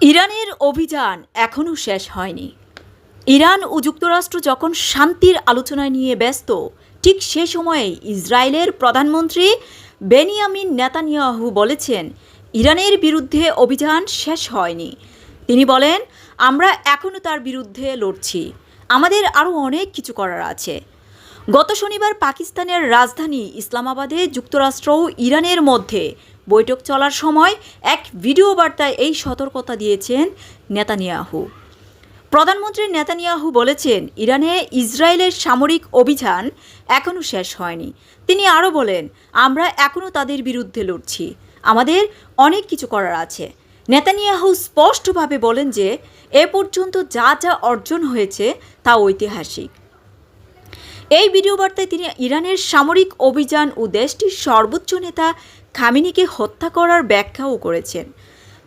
ইরানের অভিযান এখনও শেষ হয়নি। ইরান ও যুক্তরাষ্ট্র যখন শান্তির আলোচনা নিয়ে ব্যস্ত, ঠিক সে সময়ে ইসরায়েলের প্রধানমন্ত্রী বেনিয়ামিন নেতানিয়াহু বলেছেন, ইরানের বিরুদ্ধে অভিযান শেষ হয়নি। তিনি বলেন, আমরা এখনও তার বিরুদ্ধে লড়ছি, আমাদের আরও অনেক কিছু করার আছে। গত শনিবার পাকিস্তানের রাজধানী ইসলামাবাদে যুক্তরাষ্ট্র ও ইরানের মধ্যে বৈঠক চলার সময় এক ভিডিও বার্তায় এই সতর্কতা দিয়েছেন নেতানিয়াহু। প্রধানমন্ত্রী নেতানিয়াহু বলেছেন, ইরানে ইসরায়েলের সামরিক অভিযান এখনও শেষ হয়নি। তিনি আরও বলেন, আমরা এখনও তাদের বিরুদ্ধে লড়ছি, আমাদের অনেক কিছু করার আছে। নেতানিয়াহু স্পষ্টভাবে বলেন যে এ পর্যন্ত যা যা অর্জন হয়েছে তা ঐতিহাসিক। এই ভিডিও বার্তায় তিনি ইরানের সামরিক অভিযান ও দেশটির সর্বোচ্চ নেতা খামেনিকে হত্যা করার ব্যাখ্যাও করেছেন।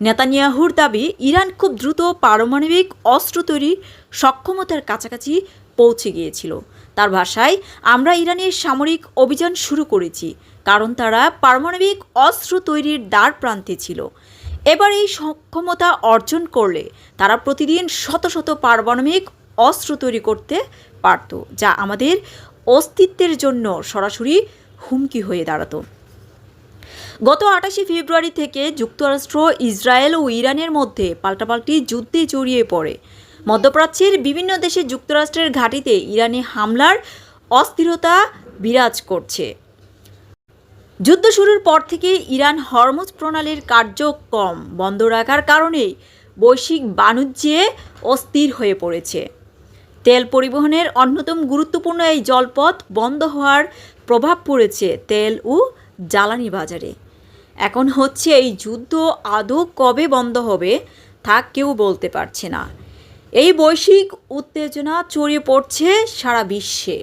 নেতানিয়াহুর দাবি, ইরান খুব দ্রুত পারমাণবিক অস্ত্র তৈরির সক্ষমতার কাছাকাছি পৌঁছে গিয়েছিল। তার ভাষায়, আমরা ইরানের সামরিক অভিযান শুরু করেছি কারণ তারা পারমাণবিক অস্ত্র তৈরির দ্বার প্রান্তে ছিল। এবার এই সক্ষমতা অর্জন করলে তারা প্রতিদিন শত শত পারমাণবিক অস্ত্র তৈরি করতে পারত, যা আমাদের অস্তিত্বের জন্য সরাসরি হুমকি হয়ে দাঁড়াতো। গত 28 ফেব্রুয়ারি থেকে যুক্তরাষ্ট্র, ইসরায়েল ও ইরানের মধ্যে পাল্টাপাল্টি যুদ্ধে জড়িয়ে পড়ে। মধ্যপ্রাচ্যের বিভিন্ন দেশে যুক্তরাষ্ট্রের ঘাঁটিতে ইরানি হামলার অস্থিরতা বিরাজ করছে। যুদ্ধ শুরুর পর থেকে ইরান হরমুজ প্রণালীর কার্যক্রম বন্ধ রাখার কারণে বৈশ্বিক বাণিজ্যে অস্থির হয়ে পড়েছে। তেল পরিবহনের অন্যতম গুরুত্বপূর্ণ এই জলপথ বন্ধ হওয়ার প্রভাব পড়েছে তেল ও জ্বালানি বাজারে। এখন হচ্ছে, এই যুদ্ধ আদৌ কবে বন্ধ হবে তা কেউ বলতে পারছে না। এই বৈশ্বিক উত্তেজনা ছড়িয়ে পড়ছে সারা বিশ্বে।